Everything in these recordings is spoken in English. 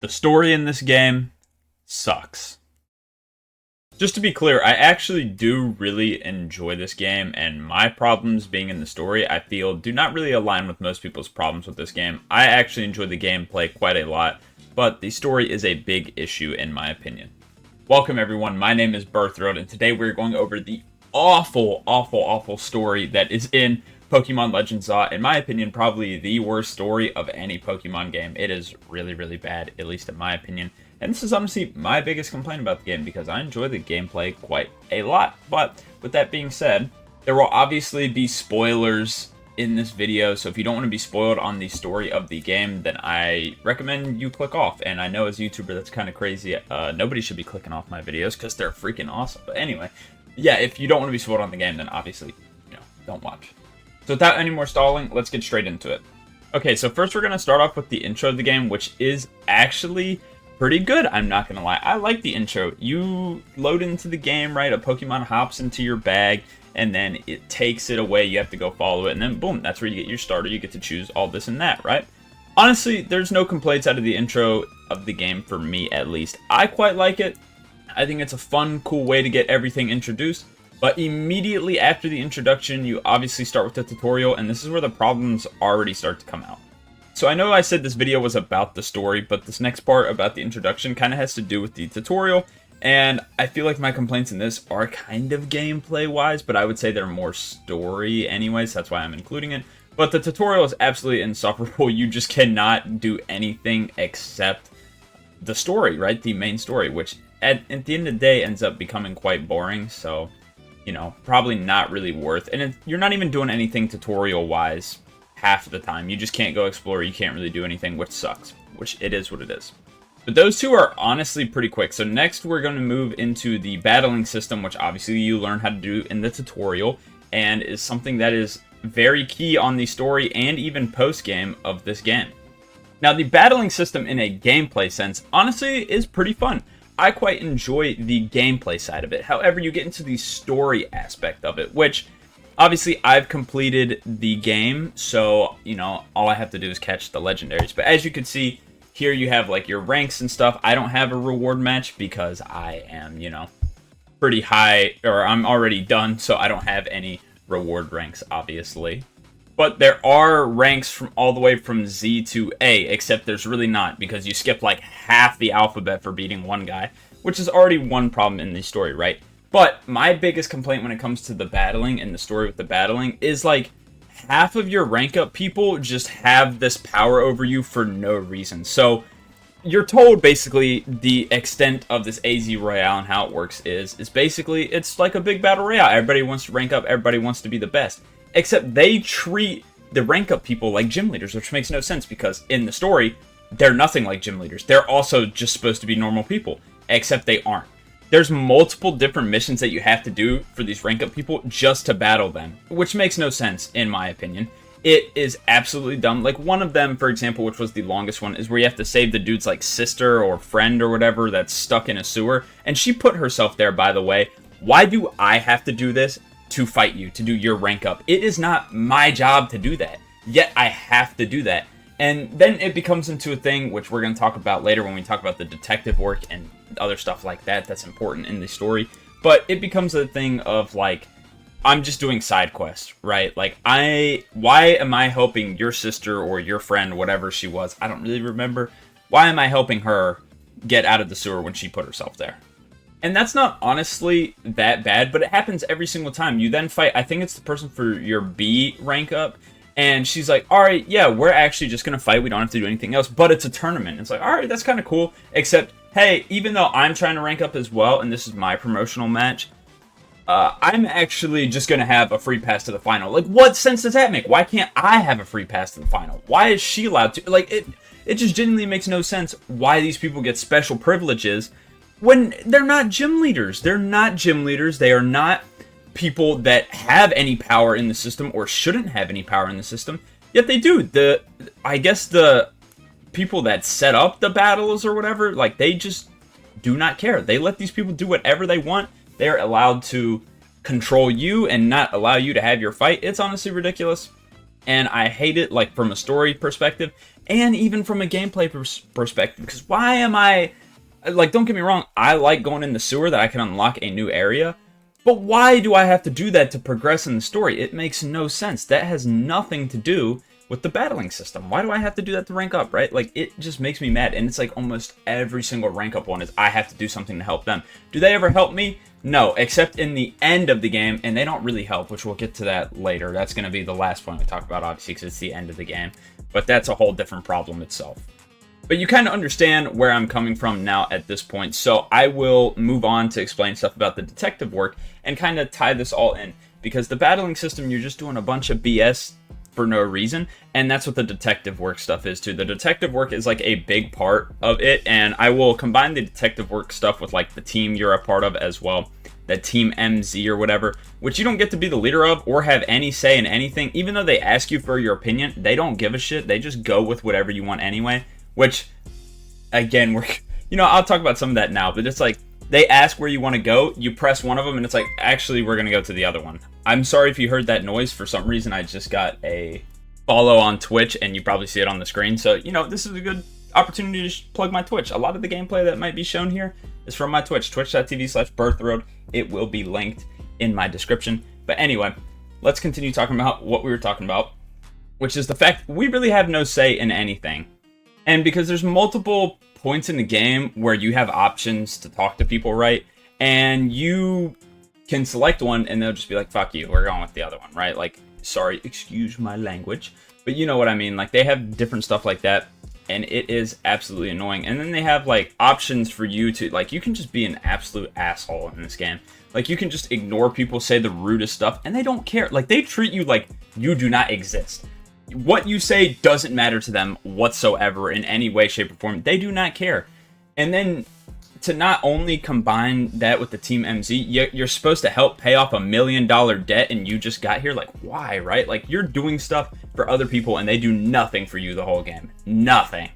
The story in this game sucks. Just to be clear, I actually do really enjoy this game, and my problems being in the story, I feel, do not really align with most people's problems with this game. I actually enjoy the gameplay quite a lot, but the story is a big issue in my opinion. Welcome everyone, my name is Birthroad, and today we're going over the awful story that is in Pokemon Legends Zaw. In my opinion, probably the worst story of any Pokemon game. It is really bad, at least in my opinion. And this is honestly my biggest complaint about the game because I enjoy the gameplay quite a lot. But with that being said, there will obviously be spoilers in this video. So if you don't want to be spoiled on the story of the game, then I recommend you click off. And I know as a YouTuber that's kind of crazy. Nobody should be clicking off my videos because they're freaking awesome. But anyway, yeah, if you don't want to be spoiled on the game, then obviously, don't watch. So without any more stalling, let's get straight into it. Okay, so first we're going to start off with the intro of the game, which is actually pretty good, I'm not gonna lie. I like the intro. You load into the game, right? A Pokemon hops into your bag, and then it takes it away. You have to go follow it, and then boom, that's where you get your starter. You get to choose all this and that, right? Honestly, there's no complaints out of the intro of the game for me, at least. I quite like it. I think it's a fun, cool way to get everything introduced. But immediately after the introduction, you obviously start with the tutorial, and this is where the problems already start to come out. So I know I said this video was about the story, but this next part about the introduction kind of has to do with the tutorial, and I feel like my complaints in this are kind of gameplay-wise, but I would say they're more story anyways, that's why I'm including it. But the tutorial is absolutely insufferable. You just cannot do anything except the story, right? The main story, which at the end of the day ends up becoming quite boring, so, probably not really worth. And you're not even doing anything tutorial-wise half of the time. You just can't go explore. You can't really do anything, which sucks. Which it is what it is. But those two are honestly pretty quick. So next we're going to move into the battling system, which obviously you learn how to do in the tutorial, and is something that is very key on the story and even post-game of this game. Now the battling system in a gameplay sense, honestly, is pretty fun. I quite enjoy the gameplay side of it. However, you get into the story aspect of it, which obviously, I've completed the game, so, all I have to do is catch the legendaries. But as you can see, here you have, like, your ranks and stuff. I don't have a reward match because I am, pretty high, or I'm already done, so I don't have any reward ranks, obviously. But there are ranks from all the way from Z to A, except there's really not, because you skip, like, half the alphabet for beating one guy, which is already one problem in the story, right? But my biggest complaint when it comes to the battling and the story with the battling is, like, half of your rank up people just have this power over you for no reason. So you're told basically the extent of this AZ Royale and how it works is basically it's like a big battle royale. Everybody wants to rank up, everybody wants to be the best. Except they treat the rank up people like gym leaders, which makes no sense because in the story, they're nothing like gym leaders. They're also just supposed to be normal people, except they aren't. There's multiple different missions that you have to do for these rank up people just to battle them, which makes no sense in my opinion. It is absolutely dumb. Like one of them, for example, which was the longest one, is where you have to save the dude's like sister or friend or whatever that's stuck in a sewer. And she put herself there, by the way. Why do I have to do this to fight you, to do your rank up? It is not my job to do that, yet I have to do that. And then it becomes into a thing, which we're going to talk about later when we talk about the detective work and other stuff like that that's important in the story. But it becomes a thing of, like, I'm just doing side quests, right? Like, why am I helping your sister or your friend, whatever she was? I don't really remember. Why am I helping her get out of the sewer when she put herself there? And that's not honestly that bad, but it happens every single time. You then fight, I think it's the person for your B rank up, and she's like, alright, yeah, we're actually just going to fight. We don't have to do anything else, but it's a tournament. It's like, alright, that's kind of cool. Except, hey, even though I'm trying to rank up as well, and this is my promotional match, I'm actually just going to have a free pass to the final. Like, what sense does that make? Why can't I have a free pass to the final? Why is she allowed to? Like, it just genuinely makes no sense why these people get special privileges when they're not gym leaders. They're not gym leaders. They are not people that have any power in the system or shouldn't have any power in the system, yet they do. I guess the people that set up the battles or whatever, like, they just do not care. They let these people do whatever they want. They're allowed to control you and not allow you to have your fight. It's honestly ridiculous. And I hate it, like, from a story perspective. and even from a gameplay perspective. Because why am I, like, don't get me wrong, I like going in the sewer that I can unlock a new area, but why do I have to do that to progress in the story? It makes no sense. That has nothing to do with the battling system. Why do I have to do that to rank up, right? Like, it just makes me mad. And it's like almost every single rank up one is I have to do something to help them. Do they ever help me? No, except in the end of the game, and they don't really help, which we'll get to that later. That's going to be the last point we talk about, obviously, because it's the end of the game. But that's a whole different problem itself. But you kind of understand where I'm coming from now at this point, so I will move on to explain stuff about the detective work and kind of tie this all in. Because the battling system, you're just doing a bunch of BS for no reason, and that's what the detective work stuff is too. The detective work is like a big part of it, and I will combine the detective work stuff with like the team you're a part of as well, that Team MZ or whatever, which you don't get to be the leader of or have any say in anything. Even though they ask you for your opinion, they don't give a shit. They just go with whatever you want anyway, which, again, I'll talk about some of that now, but it's like, they ask where you want to go, you press one of them, and it's like, actually, we're going to go to the other one. I'm sorry if you heard that noise. For some reason, I just got a follow on Twitch, and you probably see it on the screen. So, this is a good opportunity to plug my Twitch. A lot of the gameplay that might be shown here is from my Twitch, twitch.tv/birthroad. It will be linked in my description. But anyway, let's continue talking about what we were talking about, which is the fact we really have no say in anything. And because there's multiple points in the game where you have options to talk to people, right? And you can select one and they'll just be like, fuck you, we're going with the other one, right? Like, sorry, excuse my language, but you know what I mean. Like, they have different stuff like that, and it is absolutely annoying. And then they have like options for you to, like, you can just be an absolute asshole in this game. Like, you can just ignore people, say the rudest stuff, and they don't care. Like, they treat you like you do not exist. What you say doesn't matter to them whatsoever in any way, shape, or form. They do not care. And then to not only combine that with the Team MZ, you're supposed to help pay off $1 million debt, and you just got here. Like, why, right? Like, you're doing stuff for other people, and they do nothing for you the whole game. Nothing.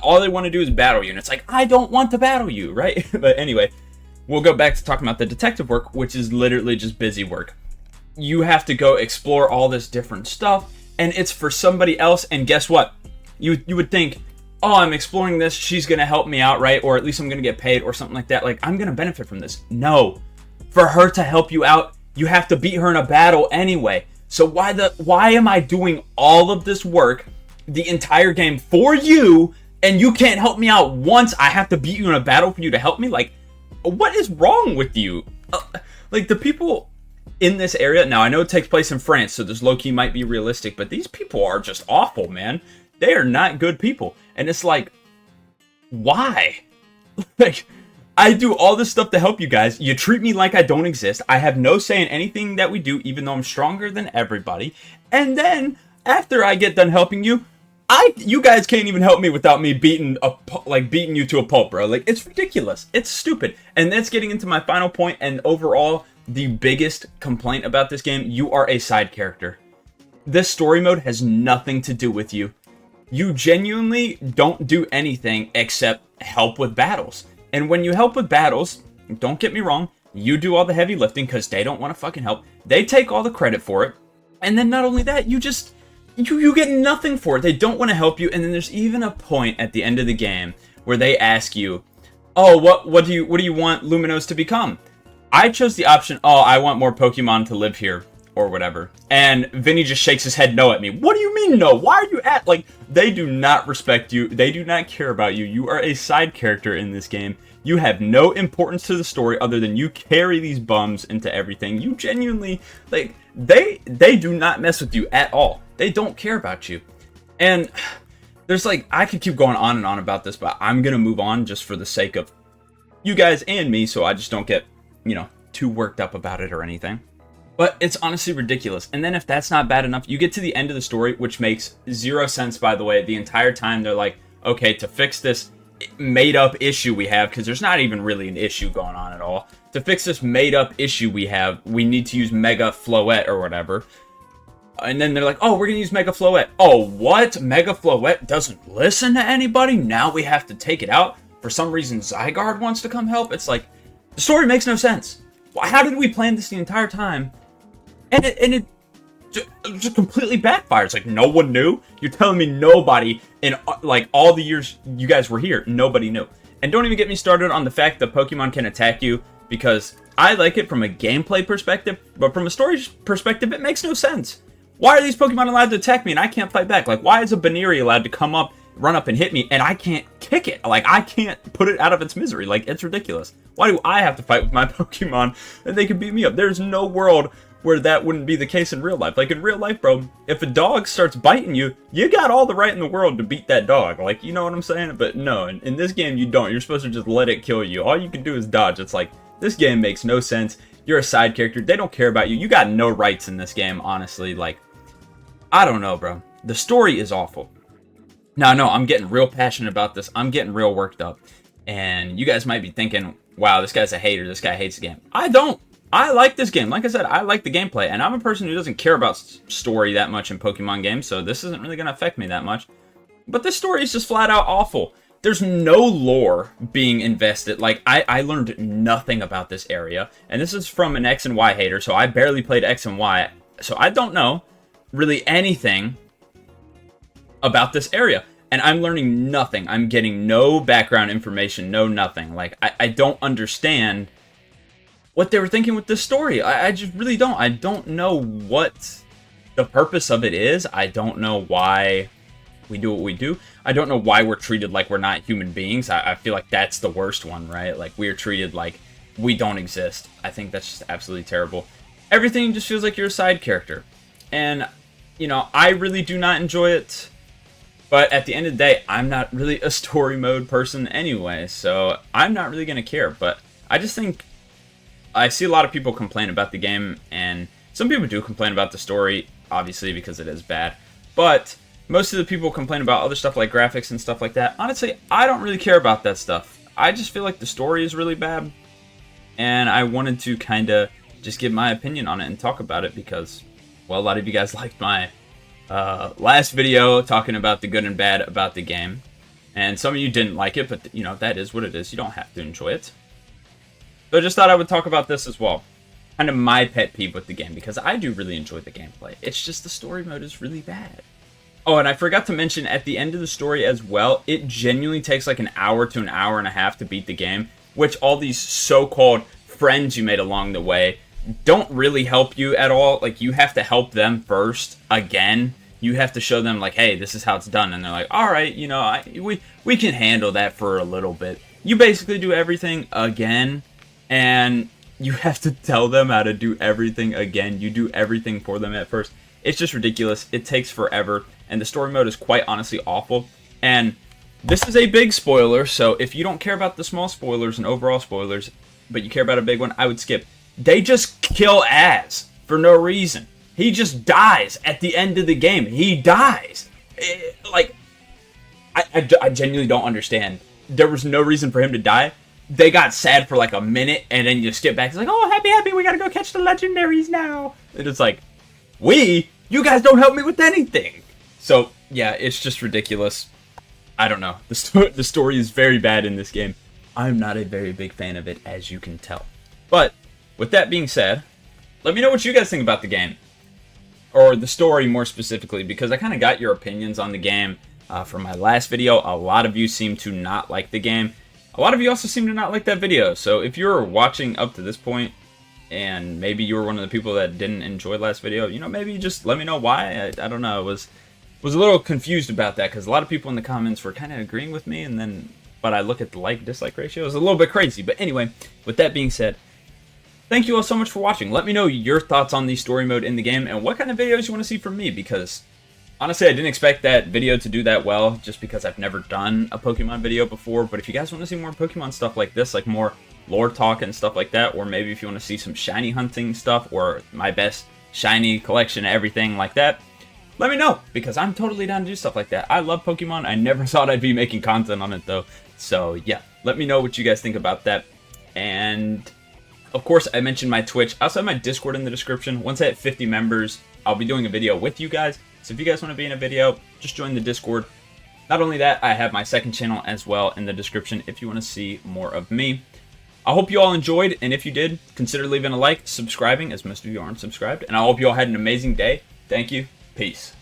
All they want to do is battle you, and it's like, I don't want to battle you, right? But anyway, we'll go back to talking about the detective work, which is literally just busy work. You have to go explore all this different stuff, and it's for somebody else, and guess what? You would think, oh, I'm exploring this, she's going to help me out, right? Or at least I'm going to get paid or something like that. Like, I'm going to benefit from this. No. For her to help you out, you have to beat her in a battle anyway. So why am I doing all of this work, the entire game, for you, and you can't help me out once? I have to beat you in a battle for you to help me? Like, what is wrong with you? Like, the people in this area, now I know it takes place in France, so this low-key might be realistic, but these people are just awful, man. They are not good people. And it's like, why? Like, I do all this stuff to help you guys. You treat me like I don't exist. I have no say in anything that we do, even though I'm stronger than everybody. And then, after I get done helping you, you guys can't even help me without me beating you to a pulp, bro. Like, it's ridiculous. It's stupid. And that's getting into my final point, and overall, the biggest complaint about this game: you are a side character. This story mode has nothing to do with you. You genuinely don't do anything except help with battles. And when you help with battles, don't get me wrong, you do all the heavy lifting because they don't want to fucking help. They take all the credit for it. And then not only that, you get nothing for it. They don't want to help you. And then there's even a point at the end of the game where they ask you, oh, what do you want Luminos to become? I chose the option, oh, I want more Pokemon to live here, or whatever. And Vinny just shakes his head no at me. What do you mean no? Why are you like, they do not respect you. They do not care about you. You are a side character in this game. You have no importance to the story other than you carry these bums into everything. You genuinely, like, they do not mess with you at all. They don't care about you. And there's like, I could keep going on and on about this, but I'm going to move on just for the sake of you guys and me, so I just don't get, too worked up about it or anything. But it's honestly ridiculous. And then if that's not bad enough, you get to the end of the story, which makes zero sense, by the way. The entire time they're like, okay, to fix this made-up issue we have, because there's not even really an issue going on at all. To fix this made-up issue we have, we need to use Mega Floette or whatever. And then they're like, oh, we're going to use Mega Floette. Oh, what? Mega Floette doesn't listen to anybody? Now we have to take it out? For some reason, Zygarde wants to come help? It's like, the story makes no sense. How did we plan this the entire time? And just completely backfires. Like, no one knew? You're telling me nobody in, like, all the years you guys were here, nobody knew. And don't even get me started on the fact that Pokemon can attack you, because I like it from a gameplay perspective, but from a story perspective, it makes no sense. Why are these Pokemon allowed to attack me and I can't fight back? Like, why is a Baneri allowed to come up, run up and hit me, and I can't kick it? Like, I can't put it out of its misery. Like, it's ridiculous. Why do I have to fight with my Pokemon and they can beat me up? There's no world where that wouldn't be the case in real life. Like, in real life, bro, if a dog starts biting you, you got all the right in the world to beat that dog. Like, you know what I'm saying? But no, in this game, you don't. You're supposed to just let it kill you. All you can do is dodge. It's like, this game makes no sense. You're a side character. They don't care about you. You got no rights in this game, honestly. Like, I don't know, bro. The story is awful. Now, no, I'm getting real passionate about this. I'm getting real worked up. And you guys might be thinking, wow, this guy's a hater. This guy hates the game. I don't. I like this game. Like I said, I like the gameplay. And I'm a person who doesn't care about story that much in Pokemon games, so this isn't really going to affect me that much. But this story is just flat out awful. There's no lore being invested. Like, I learned nothing about this area. And this is from an X and Y hater, so I barely played X and Y. So I don't know really anything about this area. And I'm learning nothing. I'm getting no background information, no nothing. Like, I don't understand what they were thinking with this story. I just really don't. I don't know what the purpose of it is. I don't know why we do what we do. I don't know why we're treated like we're not human beings. I feel like that's the worst one, right? Like, we're treated like we don't exist. I think that's just absolutely terrible. Everything just feels like you're a side character. And, you know, I really do not enjoy it. But at the end of the day, I'm not really a story mode person anyway. So I'm not really going to care. But I just think I see a lot of people complain about the game, and some people do complain about the story, obviously, because it is bad. But most of the people complain about other stuff like graphics and stuff like that. Honestly, I don't really care about that stuff. I just feel like the story is really bad, and I wanted to kind of just give my opinion on it and talk about it because, well, a lot of you guys liked my last video talking about the good and bad about the game. And some of you didn't like it, but, you know, that is what it is. You don't have to enjoy it. So I just thought I would talk about this as well. Kind of my pet peeve with the game, because I do really enjoy the gameplay. It's just the story mode is really bad. Oh, and I forgot to mention, at the end of the story as well, it genuinely takes like an hour to an hour and a half to beat the game, which all these so-called friends you made along the way don't really help you at all. Like, you have to help them first, again. You have to show them, like, hey, this is how it's done. And they're like, all right, you know, we can handle that for a little bit. You basically do everything again, and you have to tell them how to do everything again. You do everything for them at first. It's just ridiculous. It takes forever, and the story mode is quite honestly awful. And this is a big spoiler, so if you don't care about the small spoilers and overall spoilers, but you care about a big one, I would skip. They just kill Az for no reason. He just dies at the end of the game. He dies. Like, I genuinely don't understand. There was no reason for him to die. They got sad for like a minute, and then you skip back. It's like, oh, happy, we gotta go catch the legendaries now. And it's like, you guys don't help me with anything. So, yeah, it's just ridiculous. I don't know. The story is very bad in this game. I'm not a very big fan of it, as you can tell. But, with that being said, let me know what you guys think about the game. Or the story, more specifically, because I kind of got your opinions on the game from my last video. A lot of you seem to not like the game. A lot of you also seem to not like that video. So if you're watching up to this point, and maybe you were one of the people that didn't enjoy last video, you know, maybe just let me know why. I don't know. I was a little confused about that, because a lot of people in the comments were kind of agreeing with me, and then, but I look at the like-dislike ratio, it's a little bit crazy. But anyway, with that being said, thank you all so much for watching. Let me know your thoughts on the story mode in the game, and what kind of videos you want to see from me, because honestly, I didn't expect that video to do that well, just because I've never done a Pokemon video before. But if you guys want to see more Pokemon stuff like this, like more lore talk and stuff like that, or maybe if you want to see some shiny hunting stuff, or my best shiny collection, everything like that, let me know, because I'm totally down to do stuff like that. I love Pokemon. I never thought I'd be making content on it, though. So, yeah, let me know what you guys think about that. And, of course, I mentioned my Twitch. I also have my Discord in the description. Once I hit 50 members, I'll be doing a video with you guys. So if you guys want to be in a video, just join the Discord. Not only that, I have my second channel as well in the description if you want to see more of me. I hope you all enjoyed, and if you did, consider leaving a like, subscribing, as most of you aren't subscribed, and I hope you all had an amazing day. Thank you. Peace.